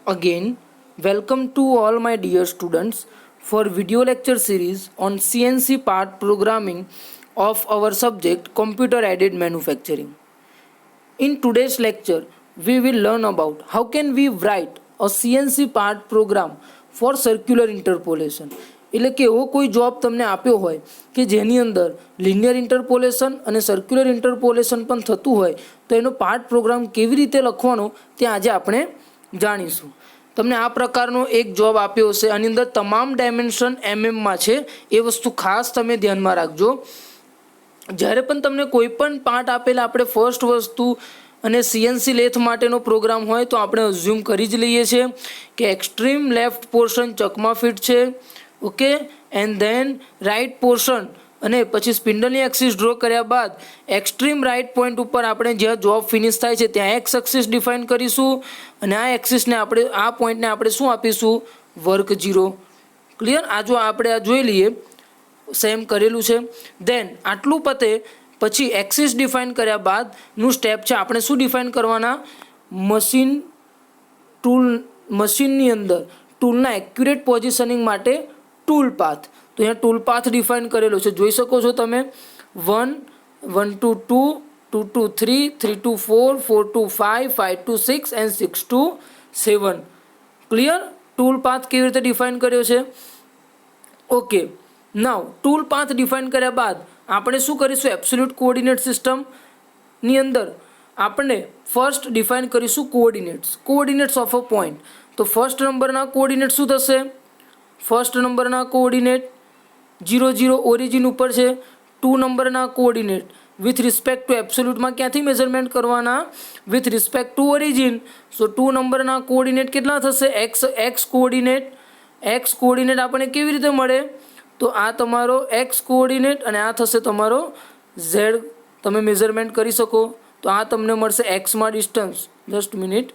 Again, welcome to all my dear students for video lecture series on CNC Part Programming of our subject Computer Aided Manufacturing. In today's lecture, we will learn about how can we write a CNC part program for circular interpolation. એટલે કે એવો કોઈ job તમને આપ્યો હોય કે જેની અંદર લિનિયર ઇન્ટરપોલેશન અને સર્ક્યુલર ઇન્ટરપોલેશન પણ થતું હોય તો એનો પાર્ટ પ્રોગ્રામ કેવી રીતે લખવાનો તે આજે આપણે જાણીશું. તમને આ પ્રકારનો એક જોબ આપ્યો હશે, આની અંદર તમામ ડાયમેન્શન એમએમમાં છે, એ વસ્તુ ખાસ તમે ધ્યાનમાં રાખજો. જ્યારે પણ તમને કોઈ પણ પાર્ટ આપેલા આપણે ફર્સ્ટ વસ્તુ અને સીએનસી લેથ માટેનો પ્રોગ્રામ હોય તો આપણે અઝ્યુમ કરી જ લઈએ છીએ કે એક્સ્ટ્રીમ લેફ્ટ પોર્શન ચકમાં ફિટ છે, okay, and then right portion અને પછી સ્પિન્ડલની એક્સિસ ડ્રો કર્યા બાદ એક્સ્ટ્રીમ રાઇટ પોઈન્ટ ઉપર આપણે જ્યાં જોબ ફિનિશ થાય છે ત્યાં એક્સ એક્સિસ ડિફાઇન કરીશું અને આ એક્સિસને આપણે આ પોઈન્ટને આપણે શું આપીશું? વર્ક 0. ક્લિયર? આ જો આપણે આ જોઈ લઈએ, સેમ કરેલું છે. દેન આટલું પતે પછી એક્સિસ ડિફાઇન કર્યા બાદનું સ્ટેપ છે આપણે શું ડિફાઇન કરવાના? મશીનની અંદર ટૂલના એક્યુરેટ પોઝિશનિંગ માટે ટૂલ પાથ. તો અહીંયા ટૂલ પાથ ડિફાઇન કરેલો છે, જોઈ શકો છો તમે. 1 1 to 2 2 to 3 3 to 4 4 to 5 5 to 6 and 6 to 7. Clear? Tool path કેવી રીતે ડિફાઇન કર્યો છે? ઓકે, નાવ ટૂલ પાથ ડિફાઇન કર્યા બાદ આપણે શું કરીશું? એબ્સોલ્યુટ કોઓર્ડિનેટ સિસ્ટમની અંદર આપણે ફર્સ્ટ ડિફાઇન કરીશું કોઓર્ડિનેટ્સ ઓફ અ પોઈન્ટ. તો ફર્સ્ટ નંબરના કોઓર્ડિનેટ શું થશે? ફર્સ્ટ નંબરના કોઓર્ડિનેટ 0 0 ઓરિજિન ઉપર છે. 2 નંબરના કોઓર્ડિનેટ વિથ રિસ્પેક્ટ ટુ એબ્સોલ્યુટમાં ક્યાંથી મેઝરમેન્ટ કરવાના? With respect to origin. So 2 નંબરના કોઓર્ડિનેટ કેટલા થશે? એક્સ કોઓર્ડિનેટ આપણને કેવી રીતે મળે? તો આ તમારો એક્સ કોઓર્ડિનેટ અને આ થશે તમારો ઝેડ. તમે મેઝરમેન્ટ કરી શકો તો આ તમને મળશે એક્સમાં ડિસ્ટન્સ. Just minute.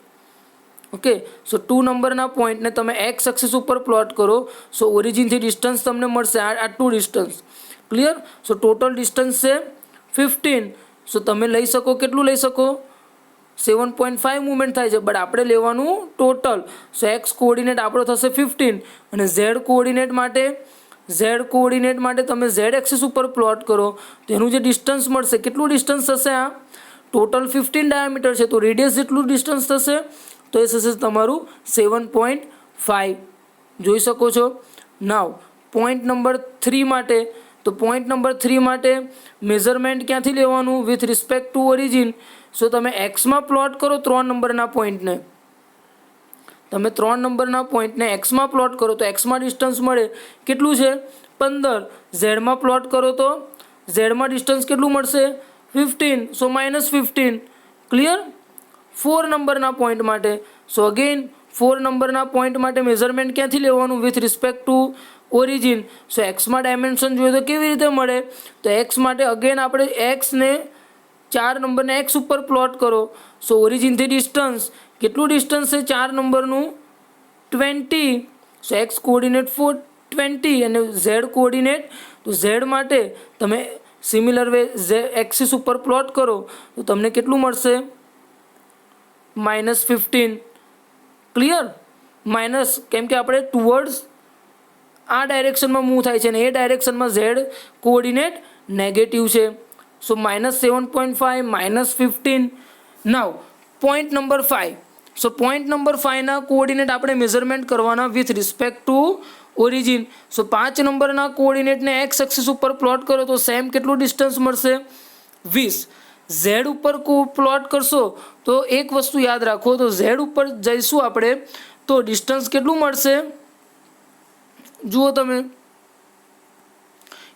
ઓકે, સો 2 નંબરના પોઈન્ટને તમે એક્સ એક્સિસ ઉપર પ્લોટ કરો. સો ઓરિજિનથી ડિસ્ટન્સ તમને મળશે આટલું ડિસ્ટન્સ. ક્લિયર? સો ટોટલ ડિસ્ટન્સ છે 15. સો તમે લઈ શકો, કેટલું લઈ શકો? 7.5 મુવમેન્ટ થાય છે, બટ આપણે લેવાનું ટોટલ. સો એક્સ કોઓર્ડિનેટ આપણો થશે 15 અને ઝેડ કોઓર્ડિનેટ માટે તમે ઝેડ એક્સિસ ઉપર પ્લોટ કરો તો એનું જે ડિસ્ટન્સ મળશે, કેટલું ડિસ્ટન્સ થશે? આ ટોટલ 15 ડાયામીટર છે, તો રેડિયસ જેટલું ડિસ્ટન્સ થશે તો એ થશે તમારું 7.5. જોઈ શકો છો. નાવ પોઈન્ટ નંબર 3 માટે, તો પોઈન્ટ નંબર 3 માટે મેઝરમેન્ટ ક્યાંથી લેવાનું? With respect to origin. So તમે એક્સમાં પ્લોટ કરો 3 નંબરના પોઈન્ટને, તમે 3 નંબરના પોઈન્ટને એક્સમાં પ્લોટ કરો તો એક્સમાં ડિસ્ટન્સ મળે કેટલું છે? 15. ઝેડમાં પ્લોટ કરો તો ઝેડમાં ડિસ્ટન્સ કેટલું મળશે? 15. સો -15. ક્લિયર? 4 નંબરના પોઈન્ટ માટે, સો અગેન 4 નંબરના પોઈન્ટ માટે મેઝરમેન્ટ ક્યાંથી લેવાનું? With respect to origin. So એક્સમાં ડાયમેન્શન જોઈએ તો કેવી રીતે મળે? તો એક્સ માટે અગેન આપણે એક્સને 4 નંબરને એક્સ ઉપર પ્લોટ કરો. સો ઓરિજિનથી ડિસ્ટન્સ, કેટલું ડિસ્ટન્સ છે 4 નંબરનું? 20. સો એક્સ કોઓર્ડિનેટ 20 અને ઝેડ કોઓર્ડિનેટ, તો ઝેડ માટે તમે સિમિલર વે એક્સિસ ઉપર પ્લોટ કરો તો તમને કેટલું મળશે? -15. ક્લિયર? માઇનસ, કેમ કે આપણે ટુવર્ડ્સ આ ડાયરેક્શનમાં મૂવ થાય છે અને એ ડાયરેક્શનમાં ઝેડ કોઓર્ડિનેટ નેગેટિવ છે. સો -7.5 -15. નાવ પોઈન્ટ નંબર 5. સો પોઈન્ટ નંબર 5ના કોઓર્ડિનેટ આપણે મેઝરમેન્ટ કરવાના વિથ રિસ્પેક્ટ ટુ ઓરિજિન. સો 5 નંબરના કોઓર્ડિનેટને એક્સ એક્સિસ ઉપર પ્લોટ કરો તો સેમ કેટલું ડિસ્ટન્સ મળશે? 20. ઝેડ ઉપર પ્લોટ કરશો તો એક વસ્તુ યાદ રાખો, તો ઝેડ ઉપર જઈશું આપણે તો ડિસ્ટન્સ કેટલું મળશે? જુઓ તમે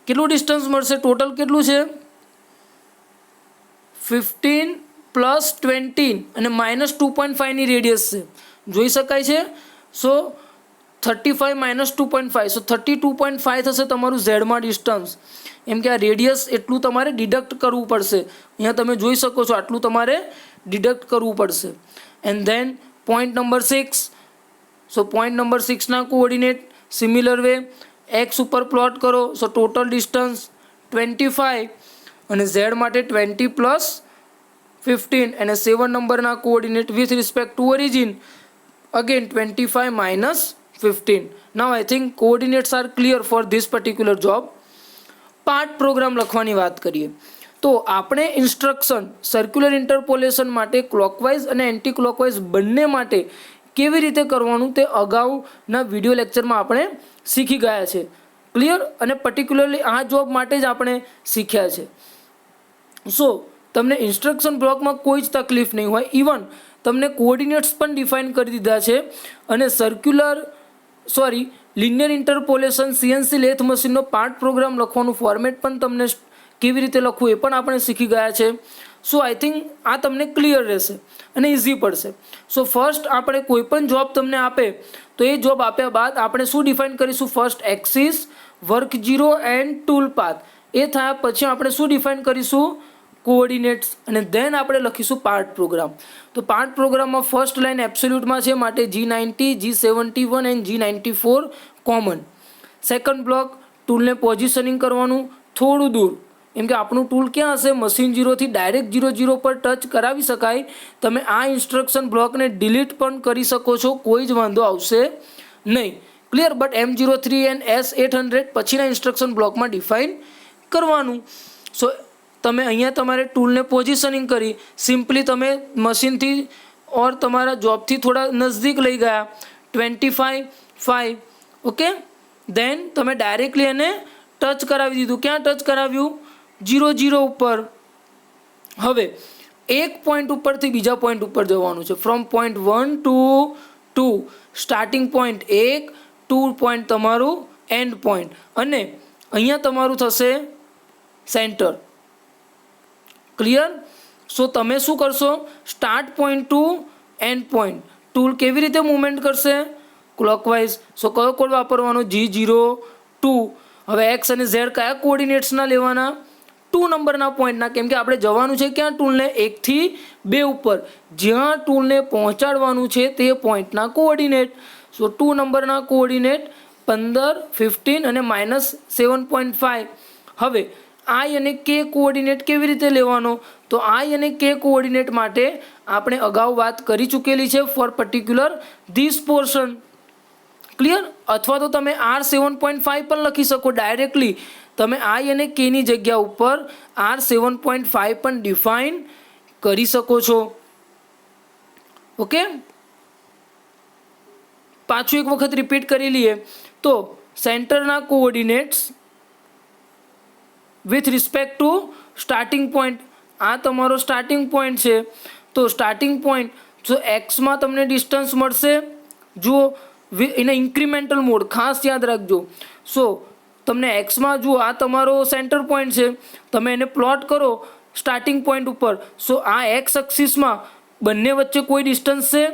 કેટલું ડિસ્ટન્સ મળશે? ટોટલ કેટલું છે? 15 + 20 અને -2.5ની રેડિયસ છે, જોઈ શકાય છે. સો 35 - 2.5, સો 32.5 થશે તમારું ઝેડમાં ડિસ્ટન્સ. એમ કે આ રેડિયસ એટલું તમારે ડિડક્ટ કરવું પડશે. અહીંયા તમે જોઈ શકો છો આટલું તમારે ડિડક્ટ કરવું પડશે. And then point number 6. So point number 6ના કોઓર્ડિનેટ સિમિલર વે એક્સ ઉપર પ્લોટ કરો. સો ટોટલ ડિસ્ટન્સ 25 અને ઝેડ માટે 20 + 15 અને 7 નંબરના coordinate with respect to origin. again 25 minus 15. Now I think coordinates are clear for this particular job. Part program લખવાની વાત કરીએ તો આપણે ઇન્સ્ટ્રક્શન સર્ક્યુલર ઇન્ટરપોલેશન માટે ક્લોકવાઇઝ અને એન્ટી ક્લોકવાઇઝ બંને માટે કેવી રીતે કરવાનું તે અગાઉના વિડીયો લેક્ચરમાં આપણે શીખી ગયા છે. ક્લિયર? અને પર્ટિક્યુલરલી આ જોબ માટે જ આપણે શીખ્યા છે. સો તમને ઇન્સ્ટ્રક્શન બ્લોકમાં કોઈ જ તકલીફ નહીં હોય. ઇવન તમને કોઓર્ડિનેટ્સ પણ ડિફાઇન કરી દીધા છે અને લિનિયર ઇન્ટરપોલેશન સીએનસી લેથ મશીનનો પાર્ટ પ્રોગ્રામ લખવાનું ફોર્મેટ પણ તમને કેવી રીતે લખવું એ પણ આપણે શીખી ગયા છે. સો આઈ થિંક આ તમને ક્લિયર રહેશે અને ઇઝી પડશે. સો ફર્સ્ટ આપણે કોઈ પણ જોબ તમને આપે તો એ જોબ આપ્યા બાદ આપણે શું ડિફાઇન કરીશું? First axis, work zero and tool path. એ થયા પછી આપણે શું ડિફાઇન કરીશું? કોઓર્ડિનેટ્સ. અને દેન આપણે લખીશું પાર્ટ પ્રોગ્રામ. તો પાર્ટ પ્રોગ્રામમાં ફર્સ્ટ લાઇન એબ્સોલ્યુટમાં છે માટે G90, G71 and G94 common. Second block ટૂલને પોઝિશનિંગ કરવાનું થોડું દૂર, એમ કે આપણું ટૂલ ક્યાં હશે? મશીન 0થી ડાયરેક્ટ 00 પર ટચ કરાવી શકાય. તમે આ ઇન્સ્ટ્રક્શન બ્લોકને ડિલીટ પણ કરી શકો છો, કોઈ જ વાંધો આવશે નહીં. Clear? But M03 and S800 પછીના ઇન્સ્ટ્રક્શન બ્લોકમાં ડિફાઇન કરવાનું. સો તમે અહીંયા તમારે ટૂલને પોઝિશનિંગ કરી સિમ્પલી તમે મશીનથી ઓર તમારા જોબથી થોડા નજદીક લઈ ગયા 25 ઓકે. દેન તમે ડાયરેક્ટલી એને ટચ કરાવી દીધું. ક્યાં ટચ કરાવ્યું? 00 ઉપર. હવે એક પોઈન્ટ ઉપરથી બીજા પોઈન્ટ ઉપર જવાનું છે. From point 1 to 2 starting point 1, 2 point તમારું એન્ડ પોઈન્ટ, અને અહીંયા તમારું થશે સેન્ટર. ક્લિયર? સો તમે શું કરશો? Start point to end point. Tool કેવી રીતે મૂવમેન્ટ કરશે? ક્લોકવાઇઝ. સો કયો કોડ વાપરવાનો? G02. હવે એક્સ અને ઝેડ કયા કોઓર્ડિનેટ્સના લેવાના? 2 નંબરના પોઈન્ટના, કેમ કે આપણે જવાનું છે ક્યાં? ટૂલને 1 થી 2 ઉપર, જ્યાં ટૂલને પહોંચાડવાનું છે તે પોઈન્ટના કોઓર્ડિનેટ. સો 2 નંબરના કોઓર્ડિનેટ 15, 15 અને -7.5. હવે આઈ અને કે કોઓર્ડિનેટ કેવી રીતે લેવાનો? તો આઈ અને કે કોઓર્ડિનેટ માટે આપણે અગાઉ વાત કરી ચૂકેલી છે for particular this portion. Clear? અથવા તો તમે R7.5 પણ લખી શકો ડાયરેક્ટલી. તમે આઈ અને કેની જગ્યા ઉપર R7.5 પણ ડિફાઇન કરી શકો છો. ઓકે, પાછું એક વખત રિપીટ કરી લઈએ તો સેન્ટરના coordinates with respect to starting point. આ તમારો સ્ટાર્ટિંગ પોઈન્ટ છે. તો સ્ટાર્ટિંગ પોઈન્ટ જો એક્સમાં તમને ડિસ્ટન્સ મળશે, જુઓ એને ઇન્ક્રીમેન્ટલ મોડ ખાસ યાદ રાખજો. સો તમને એક્સમાં જુઓ આ તમારો સેન્ટર પોઈન્ટ છે, તમે એને પ્લોટ કરો સ્ટાર્ટિંગ પોઈન્ટ ઉપર. સો આ એક્સ એક્સિસમાં બંને વચ્ચે કોઈ ડિસ્ટન્સ છે?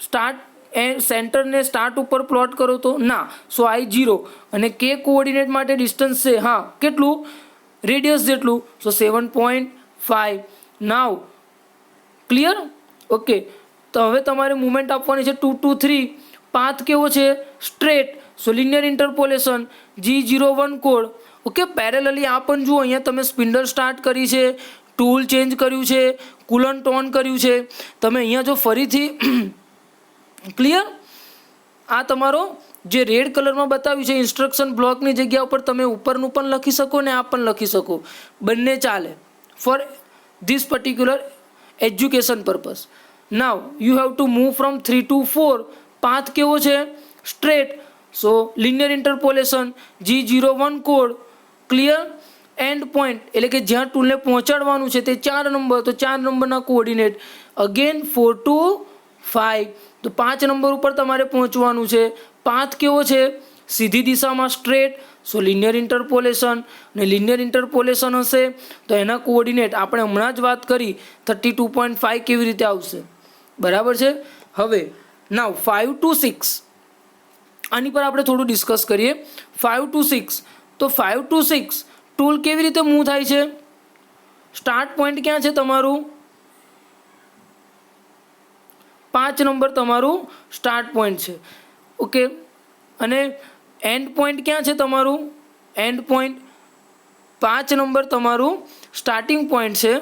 સ્ટાર્ટ સેન્ટરને સ્ટાર્ટ ઉપર પ્લોટ કરો તો ના. સો આઈ 0 અને કે કોઓર્ડિનેટ માટે ડિસ્ટન્સ છે, હા કેટલું? રેડિયસ જેટલું. સો 7.5. નાવ ક્લિયર? ઓકે, તો હવે તમારે મુવમેન્ટ આપવાની છે 2 to 3. પાથ કેવો છે? Straight. So linear interpolation G01 code. Okay, parallelly આ પણ જુઓ, અહીંયા તમે સ્પિન્ડલ સ્ટાર્ટ કરી છે, ટૂલ ચેન્જ કર્યું છે, કુલન્ટ ઓન કર્યું છે. તમે અહીંયા જો ફરીથી ક્લિયર? આ તમારો જે રેડ કલરમાં બતાવ્યું છે ઇન્સ્ટ્રક્શન બ્લોકની જગ્યા ઉપર તમે ઉપરનું પણ લખી શકો ને આ પણ લખી શકો, બંને ચાલે for this particular education purpose. Now you have to move from 3 to 4. Path કેવો છે? Straight. So linear interpolation G01 code. Clear? End point એટલે કે જ્યાં ટૂલને પહોંચાડવાનું છે તે 4 નંબર, તો 4 નંબરના કોઓર્ડિનેટ અગેન 4 to 5. તો 5 નંબર ઉપર તમારે પહોંચવાનું છે. પાથ કેવો છે? સીધી દિશામાં સ્ટ્રેટ. સો લિનિયર ઇન્ટરપોલેશન, અને લિનિયર ઇન્ટરપોલેશન હશે તો એના કોઓર્ડિનેટ આપણે હમણાં જ વાત કરી 32.5 કેવી રીતે આવશે? બરાબર છે. હવે નાવ 5 to 6 આની પર આપણે થોડું ડિસ્કસ કરીએ. 5 to 6. તો 5 to 6 ટૂલ કેવી રીતે મૂવ થાય છે? સ્ટાર્ટ પોઈન્ટ ક્યાં છે તમારું? 5 નંબર તમારું સ્ટાર્ટ પોઈન્ટ છે. ઓકે, અને એન્ડ પોઈન્ટ ક્યાં છે તમારું? એન્ડ પોઈન્ટ 5 નંબર તમારું સ્ટાર્ટિંગ પોઈન્ટ છે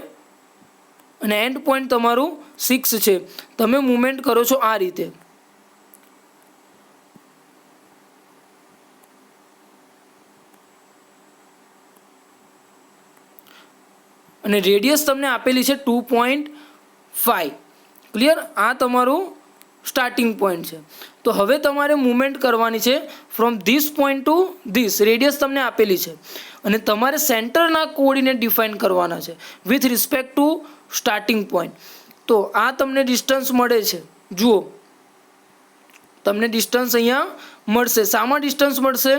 અને એન્ડ પોઈન્ટ તમારું 6 છે. તમે મૂવમેન્ટ કરો છો આ રીતે. અને રેડિયસ તમને આપેલી છે 2.5. ક્લિયર? આ તમારું સ્ટાર્ટિંગ પોઈન્ટ છે. તો હવે તમારે મુવમેન્ટ કરવાની છે from this point two this. Radius તમને આપેલી છે અને તમારે સેન્ટરના કોઓર્ડિનેટ ડિફાઇન કરવાના છે with respect to starting point. તો આ તમને ડિસ્ટન્સ મળે છે. જુઓ, તમને ડિસ્ટન્સ અહીંયા મળશે. શામાં ડિસ્ટન્સ મળશે?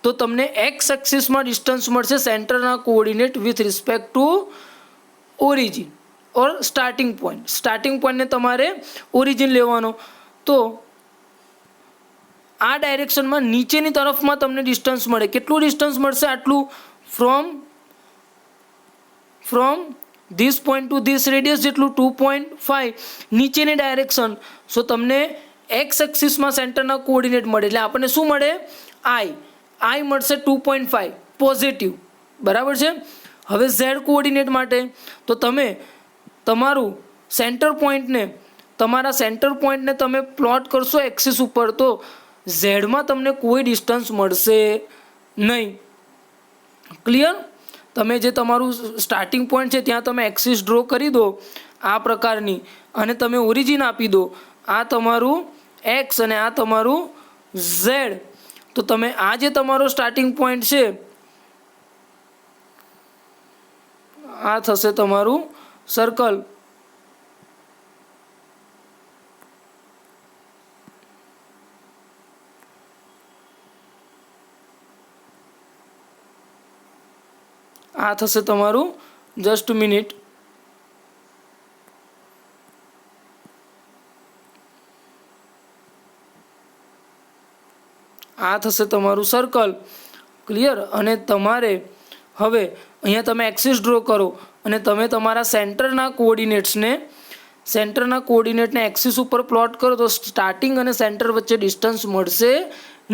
તો તમને એક્સ એક્સિસમાં ડિસ્ટન્સ મળશે સેન્ટરના coordinate with respect to origin or starting point. Starting પોઈન્ટને તમારે ઓરિજિન લેવાનો. તો આ ડાયરેક્શનમાં નીચેની તરફમાં તમને ડિસ્ટન્સ મળે. કેટલું ડિસ્ટન્સ મળશે? આટલું. From this point two this radius જેટલું 2.5 નીચેની ડાયરેક્શન. સો તમને એક્સ એક્સિસમાં સેન્ટરના કોઓર્ડિનેટ મળે એટલે આપણને શું મળે? આઈ મળશે 2.5 પોઝિટિવ. બરાબર છે? હવે ઝેડ કોઓર્ડિનેટ માટે તો તમે તમારા સેન્ટર પોઈન્ટને તમે પ્લોટ કરશો એક્સિસ ઉપર, તો ઝેડમાં તમને કોઈ ડિસ્ટન્સ મળશે નહીં. ક્લિયર? તમે જે તમારું સ્ટાર્ટિંગ પોઈન્ટ છે ત્યાં તમે એક્સિસ ડ્રો કરી દો આ પ્રકારની અને તમે ઓરિજિન આપી દો. આ તમારું એક્સ અને આ તમારું ઝેડ. તો તમે આ જે તમારો સ્ટાર્ટિંગ પોઈન્ટ છે આ થશે તમારું સર્કલ. આ થશે તમારું, જસ્ટ મિનિટ, આ થશે તમારું સર્કલ. ક્લિયર? અને તમારે હવે અહીંયા તમે એક્સિસ ડ્રો કરો અને તમે તમારા સેન્ટરના કોઓર્ડિનેટને એક્સિસ ઉપર પ્લોટ કરો તો સ્ટાર્ટિંગ અને સેન્ટર વચ્ચે ડિસ્ટન્સ મળશે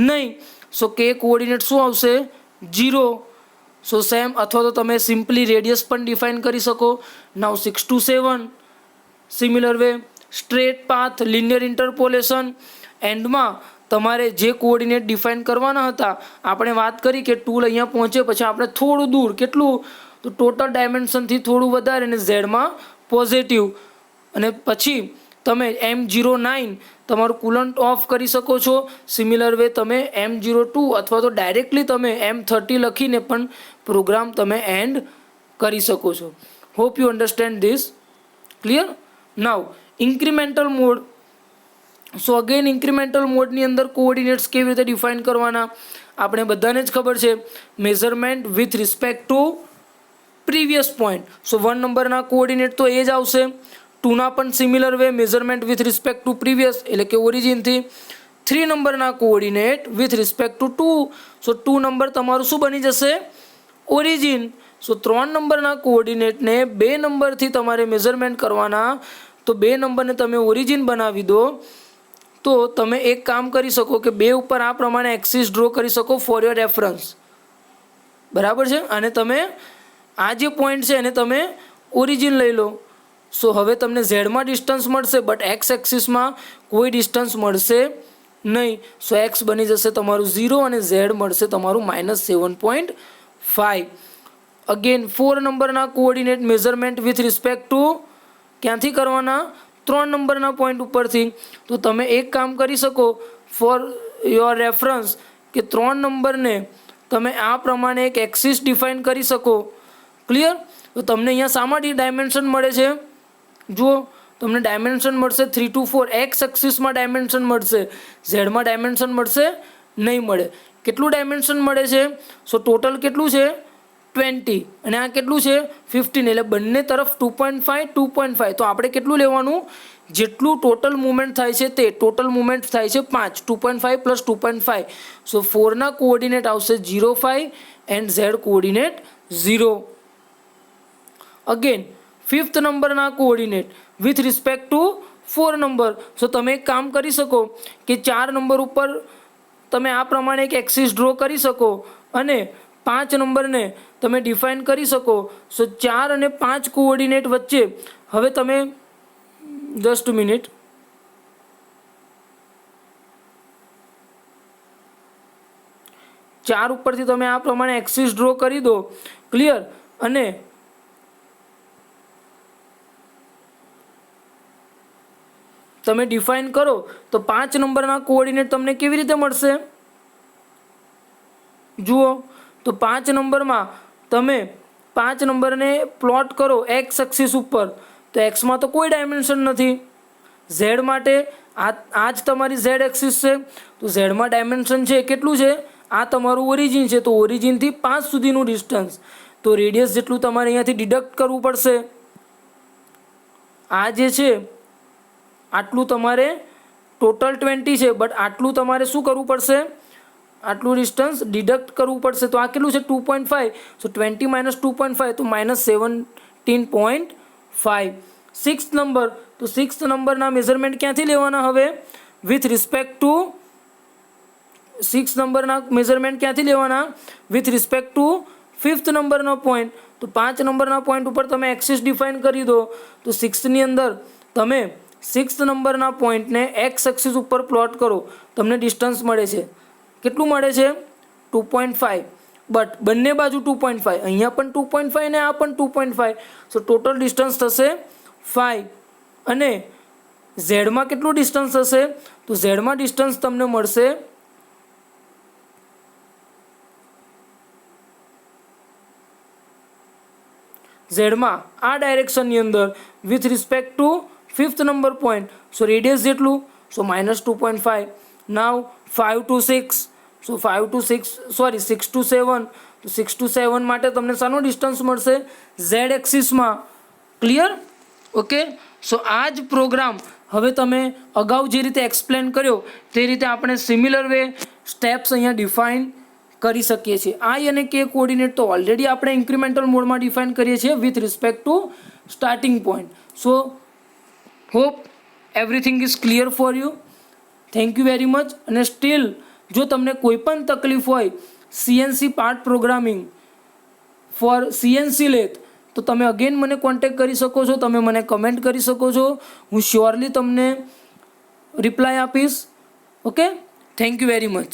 નહીં. સો કે કોઓર્ડિનેટ શું આવશે? 0. સો સેમ, અથવા તો તમે સિમ્પલી રેડિયસ પણ ડિફાઇન કરી શકો. નાઉ 6 to 7 similar way, straight path, linear interpolation. એન્ડમાં તમારે જે કોઓર્ડિનેટ ડિફાઇન કરવાના હતા આપણે વાત કરી કે ટૂલ અહીંયા પહોંચે પછી આપણે થોડું દૂર, કેટલું? તો ટોટલ ડાયમેન્શનથી થોડું વધારે અને ઝેડમાં પોઝિટિવ. અને પછી તમે M09 તમારું કુલન્ટ ઓફ કરી શકો છો. સિમિલર વે તમે M02 અથવા તો ડાયરેક્ટલી તમે M30 લખીને પણ પ્રોગ્રામ તમે એન્ડ કરી શકો છો. Hope you understand this. Clear? Now incremental mode. So again incremental મોડની અંદર કોઓર્ડિનેટ્સ કેવી રીતે ડિફાઇન કરવાના આપણે બધાને જ ખબર છે. Measurement with respect to previous point. So 1 નંબરના કોઓર્ડિનેટ તો એ જ આવશે. 2ના પણ similar way, measurement with respect to previous એટલે કે ઓરિજિનથી. 3 નંબરના coordinate with respect to 2. So 2 number તમારું શું બની જશે? ઓરિજિન. સો 3 નંબરના કોઓર્ડિનેટને 2 નંબરથી તમારે મેઝરમેન્ટ કરવાના, તો 2 નંબરને તમે ઓરિજિન બનાવી દો. તો તમે એક કામ કરી શકો કે 2 ઉપર આ પ્રમાણે એક્સિસ ડ્રો કરી શકો ફોર યોર રેફરન્સ. બરાબર છે? અને તમે આ જે પોઈન્ટ છે એને તમે ઓરિજિન લઈ લો. સો હવે તમને ઝેડમાં ડિસ્ટન્સ મળશે બટ એક્સ એક્સિસમાં કોઈ ડિસ્ટન્સ મળશે નહીં. સો એક્સ બની જશે તમારું 0 અને ઝેડ મળશે તમારું -7.5. અગેન 4 નંબરના coordinate measurement with respect two ક્યાંથી કરવાના? 3 નંબરના પોઈન્ટ ઉપરથી. તો તમે એક કામ કરી શકો ફોર યોર રેફરન્સ કે 3 નંબરને તમે આ પ્રમાણે એક એક્સિસ ડિફાઇન કરી શકો. ક્લિયર? તો તમને અહીંયા શામાંથી ડાયમેન્શન મળે છે? જુઓ, તમને ડાયમેન્શન મળશે 3 to 4. એક્સ એક્સિસમાં ડાયમેન્શન મળશે, ઝેડમાં ડાયમેન્શન મળશે નહીં મળે. કેટલું ડાયમેન્શન મળે છે? સો ટોટલ કેટલું છે? 20 અને આ કેટલું છે? 15. એટલે બંને તરફ 2.5. તો આપણે કેટલું લેવાનું? જેટલું ટોટલ મુવમેન્ટ થાય છે તે. ટોટલ મુવમેન્ટ થાય છે 5. 2.5 + 2.5. સો 4ના કોઓર્ડિનેટ આવશે 0.5 and Z coordinate 0. Again 5th નંબરના coordinate with respect to 4 number. So તમે એક કામ કરી શકો કે 4 નંબર ઉપર તમે આ પ્રમાણે એક એક્સિસ ડ્રો કરી શકો અને 5 નંબરને તમે ડિફાઇન કરી શકો. સો 4 અને 5 કોઓર્ડિનેટ વચ્ચે હવે તમે જસ્ટ મિનિટ, ચાર ઉપરથી તમે આ પ્રમાણે એક્સિસ ડ્રો કરી દો. ક્લિયર? અને તમે ડિફાઇન કરો તો 5 નંબરના કોઓર્ડિનેટ તમને કેવી રીતે મળશે? જુઓ તો 5 નંબરમાં તમે 5 નંબરને પ્લોટ કરો એક્સ એક્સિસ ઉપર, તો એક્સમાં તો કોઈ ડાયમેન્શન નથી. ઝેડ માટે આ જ તમારી ઝેડ એક્સિસ છે, તો ઝેડમાં ડાયમેન્શન છે કેટલું છે? આ તમારું ઓરિજિન છે, તો ઓરિજિનથી 5 સુધીનું ડિસ્ટન્સ, તો રેડિયસ જેટલું તમારે અહીંયાથી ડિડક્ટ કરવું પડશે. આ જે છે આટલું તમારે ટોટલ 20 છે, બટ આટલું તમારે શું કરવું પડશે? આટલું ડિસ્ટન્સ ડિડક્ટ કરવું પડશે. તો આ કેટલું છે? 2.5. સો 20 માઇનસ 2.5 તો માઇનસ 17.5. 6th નંબર, તો 6th નંબરના મેઝરમેન્ટ ક્યાંથી લેવાના? હવે વિથ રિસ્પેક્ટ ટુ 6th નંબરના મેઝરમેન્ટ ક્યાંથી લેવાના? વિથ રિસ્પેક્ટ ટુ 5th નંબરનો પોઈન્ટ. તો 5 નંબરના પોઈન્ટ ઉપર તમે એક્સિસ ડિફાઇન કરી દો. તો 6thની અંદર તમે 6th નંબરના પોઈન્ટને એક્સ એક્સિસ ઉપર પ્લોટ કરો, તમને ડિસ્ટન્સ મળે છે. કેટલું મળે છે? 2.5. બટ બંને બાજુ 2.5, અહીંયા પણ 2.5 ને આ પણ 2.5. સો ટોટલ ડિસ્ટન્સ થશે 5. અને ઝેડમાં કેટલું ડિસ્ટન્સ હશે? તો ઝેડમાં ડિસ્ટન્સ તમને મળશે ઝેડમાં આ ડાયરેક્શનની અંદર with respect to 5th number point. So radius જેટલું, so minus 2.5. Now 5 to 6, so 5 to 6 sorry 6 to 7, તો 6 to 7 માટે તમને શાનો ડિસ્ટન્સ મળશે? ઝેડ એક્સિસમાં. ક્લિયર? ઓકે. સો આ જ પ્રોગ્રામ હવે તમે અગાઉ જે રીતે એક્સપ્લેન કર્યો તે રીતે આપણે સિમિલર વે સ્ટેપ્સ અહીંયા ડિફાઇન કરી શકીએ છીએ. આઈ અને કે કોઓર્ડિનેટ તો ઓલરેડી આપણે ઇન્ક્રીમેન્ટલ મોડમાં ડિફાઇન કરીએ છીએ with respect to starting point. So hope everything is clear for you. Thank you very much. અને સ્ટીલ જો તમને કોઈ પણ તકલીફ હોય CNC part programming for CNC lathe, તો તમે અગેન મને કોન્ટેક્ટ કરી શકો છો, તમે મને કમેન્ટ કરી શકો છો. હું શ્યોરલી તમને રિપ્લાય આપીશ. Okay, thank you very much.